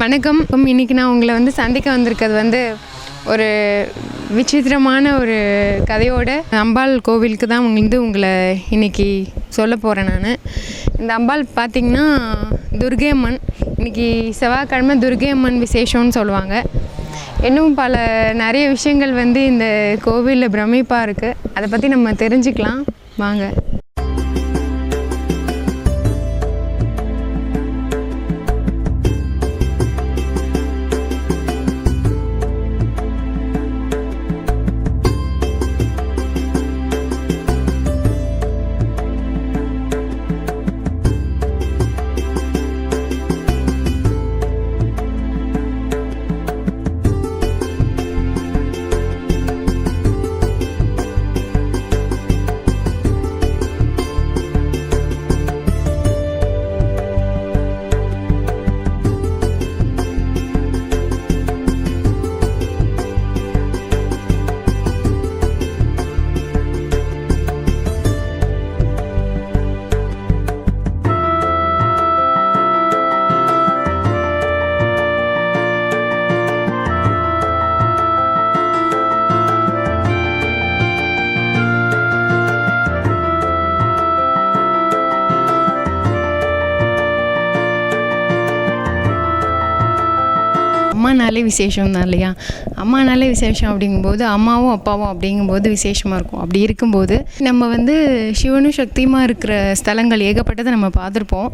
வணக்கம். இன்றைக்கி நான் உங்களை சந்திக்க வந்திருக்கிறது ஒரு விசித்திரமான ஒரு கதையோட அம்பாள் கோவிலுக்கு தான் உங்களை இன்றைக்கி சொல்ல போகிறேன். நான் இந்த அம்பாள் பார்த்திங்கன்னா துர்க்கை அம்மன். இன்றைக்கி செவ்வாய்க்கிழமை துர்க்கை அம்மன் விசேஷம்னு சொல்லுவாங்க. இன்னும் நிறைய விஷயங்கள் இந்த கோவிலில் பிரமிப்பாக இருக்குது. அதை பற்றி நம்ம தெரிஞ்சுக்கலாம் வாங்க. அம்மானாலே விசேஷம் தான் இல்லையா? அம்மானாலே விசேஷம் அப்படிங்கும்போது அம்மாவும் அப்பாவும் அப்படிங்கும்போது விசேஷமாக இருக்கும். அப்படி இருக்கும்போது நம்ம சிவனும் சக்தியுமாக இருக்கிற ஸ்தலங்கள் ஏகப்பட்டதை நம்ம பார்த்துருப்போம்.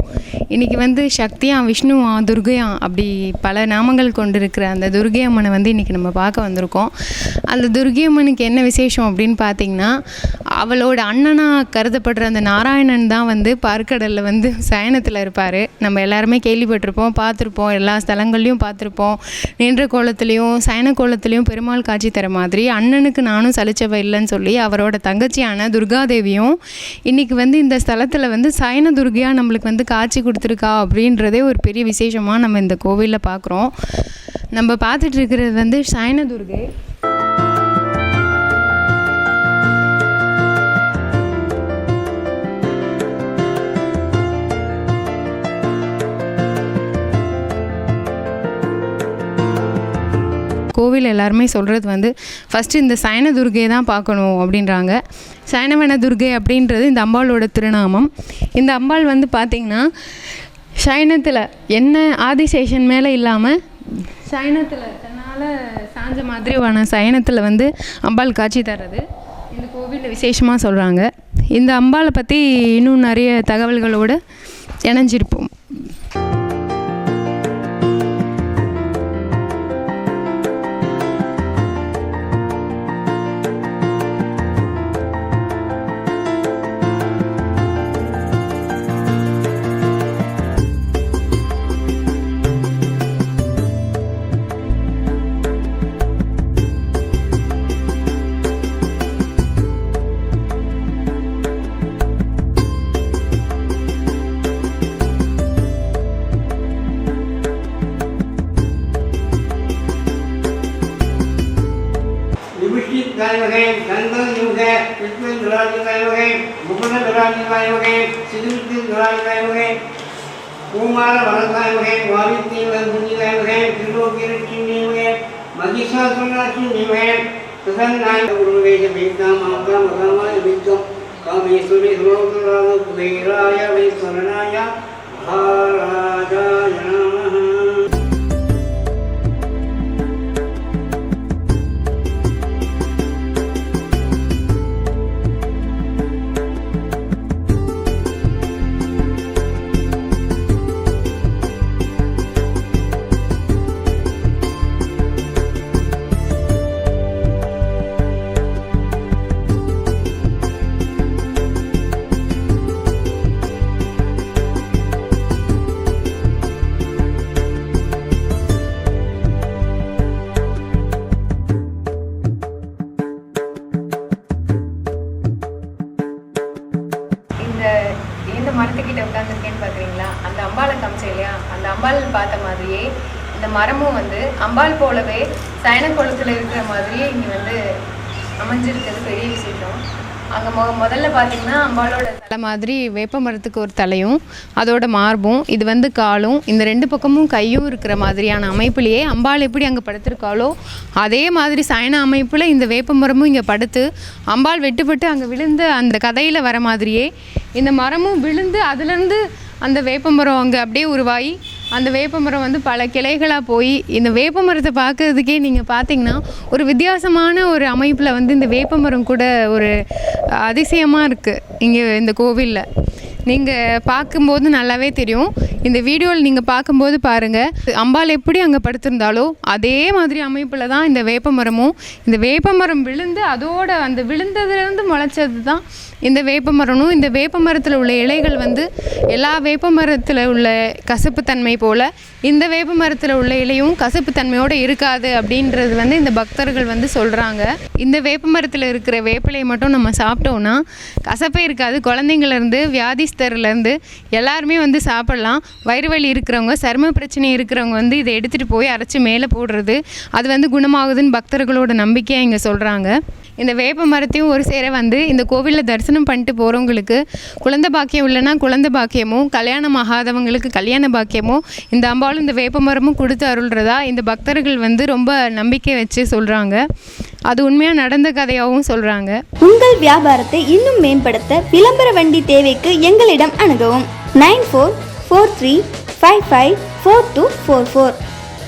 இன்றைக்கி சக்தியா, விஷ்ணுவா, துர்கையா அப்படி பல நாமங்கள் கொண்டு இருக்கிற அந்த துர்க்கை அம்மனை இன்றைக்கி நம்ம பார்க்க வந்திருக்கோம். அந்த துர்க்கை அம்மனுக்கு என்ன விசேஷம் அப்படின்னு பார்த்திங்கன்னா, அவளோட அண்ணனாக கருதப்படுற அந்த நாராயணன் தான் பார்க்கடலில் சயனத்தில் இருப்பார். நம்ம எல்லாருமே கேள்விப்பட்டிருப்போம், பார்த்துருப்போம், எல்லா ஸ்தலங்கள்லையும் பார்த்துருப்போம். நின்ற கோலத்துலேயும் சயன கோலத்துலேயும் பெருமாள் காட்சி தர மாதிரி அண்ணனுக்கு நானும் சலிச்சவ இல்லைன்னு சொல்லி அவரோட தங்கச்சியான துர்காதேவியும் இன்றைக்கி இந்த ஸ்தலத்தில் சயன துர்கையாக நம்மளுக்கு காட்சி கொடுத்துருக்கா அப்படின்றதே ஒரு பெரிய விசேஷமாக நம்ம இந்த கோவிலில் பார்க்குறோம். நம்ம பார்த்துட்டு இருக்கிறது சயன துர்கை. கோவில் எல்லாருமே சொல்கிறது ஃபஸ்ட்டு இந்த சயன துர்கையை தான் பார்க்கணும் அப்படின்றாங்க. சயனவன துர்கை அப்படின்றது இந்த அம்பாளோட திருநாமம். இந்த அம்பாள் பார்த்திங்கன்னா சயனத்தில் என்ன ஆதிசேஷன் மேலே இல்லாமல் சயனத்தில் தன்னால் சாஞ்ச மாதிரியான சயனத்தில் அம்பாள் காட்சி தர்றது இந்த கோவிலில் விசேஷமாக சொல்கிறாங்க. இந்த அம்பாளை பற்றி இன்னும் நிறைய தகவல்களோடு இணைஞ்சிருப்போம். மரத்துக்கிட்ட உட்காந்துருக்கேன்னு பார்க்குறீங்களா? அந்த அம்பாளை காமிச்சேன் இல்லையா, அந்த அம்பாள் பார்த்த மாதிரியே இந்த மரமும் அம்பாள் போலவே சயன கோலத்தில் இருக்கிற மாதிரியே இங்கே அமைஞ்சிருக்கிறது பெரிய விசேஷம். அங்கே முதல்ல பார்த்தீங்கன்னா அம்பாலோட தலை மாதிரி வேப்ப மரத்துக்கு ஒரு தலையும் அதோட மார்பும் இது வந்து காலும் இந்த 2 பக்கமும் கையும் இருக்கிற மாதிரியான அமைப்புலேயே அம்பாள் எப்படி அங்கே படுத்திருக்காளோ அதே மாதிரி சயன அமைப்பில் இந்த வேப்ப மரமும் இங்கே படுத்து அம்பாள் வெட்டுப்பட்டு அங்கே விழுந்த அந்த கதையில் வர மாதிரியே இந்த மரமும் விழுந்து அதுலேருந்து அந்த வேப்பமரம் அங்கே அப்படியே உருவாகி அந்த வேப்பமரம் வந்து பல கிளைகளாக போய் இந்த வேப்பமரத்தை பார்க்கறதுக்கே நீங்கள் பார்த்தீங்கன்னா ஒரு வித்தியாசமான ஒரு அமைப்பில் வந்து இந்த வேப்பமரம் கூட ஒரு அதிசயமாக இருக்குது இங்கே இந்த கோவிலில். நீங்கள் பார்க்கும்போது நல்லாவே தெரியும். இந்த வீடியோவில் நீங்கள் பார்க்கும்போது பாருங்கள், அம்பாள் எப்படி அங்கே படுத்திருந்தாலோ அதே மாதிரி அமைப்பில் தான் இந்த வேப்பமரமும். இந்த வேப்பமரம் விழுந்து அதோட அந்த விழுந்ததுலேருந்து முளைச்சது தான் இந்த வேப்பமரமும். இந்த வேப்பமரத்தில் உள்ள இலைகள் வந்து எல்லா வேப்பமரத்தில் உள்ள கசப்புத்தன்மை போல் இந்த வேப்பமரத்தில் உள்ள இலையும் கசப்புத்தன்மையோடு இருக்காது அப்படின்றது வந்து இந்த பக்தர்கள் வந்து சொல்கிறாங்க. இந்த வேப்பமரத்தில் இருக்கிற வேப்பிலையை மட்டும் நம்ம சாப்பிட்டோன்னா கசப்பே இருக்காது. குழந்தைங்கள்லேருந்து வியாதிஸ்தர்லேருந்து எல்லாருமே வந்து சாப்பிட்லாம். வயிறு வலி இருக்கிறவங்க, சரும பிரச்சனை இருக்கிறவங்க வந்து இதை எடுத்துகிட்டு போய் அரைச்சி மேலே போடுறது அது வந்து குணமாகுதுன்னு பக்தர்களோட நம்பிக்கையாக இங்கே சொல்கிறாங்க. இந்த வேப்ப மரத்தையும் ஒரு சேர வந்து இந்த கோவிலில் தரிசனம் பண்ணிட்டு போகிறவங்களுக்கு குழந்தை பாக்கியம் இல்லைன்னா குழந்தை பாக்கியமும், கல்யாணம் ஆகாதவங்களுக்கு கல்யாண பாக்கியமும் இந்த அம்பாலும் இந்த வேப்ப மரமும் கொடுத்து அருள்றதா இந்த பக்தர்கள் வந்து ரொம்ப நம்பிக்கை வச்சு சொல்கிறாங்க. அது உண்மையாக நடந்த கதையாகவும் சொல்கிறாங்க. உங்கள் வியாபாரத்தை இன்னும் மேம்படுத்த விளம்பர வண்டி தேவைக்கு எங்களிடம் அணுகவும் 9443554244.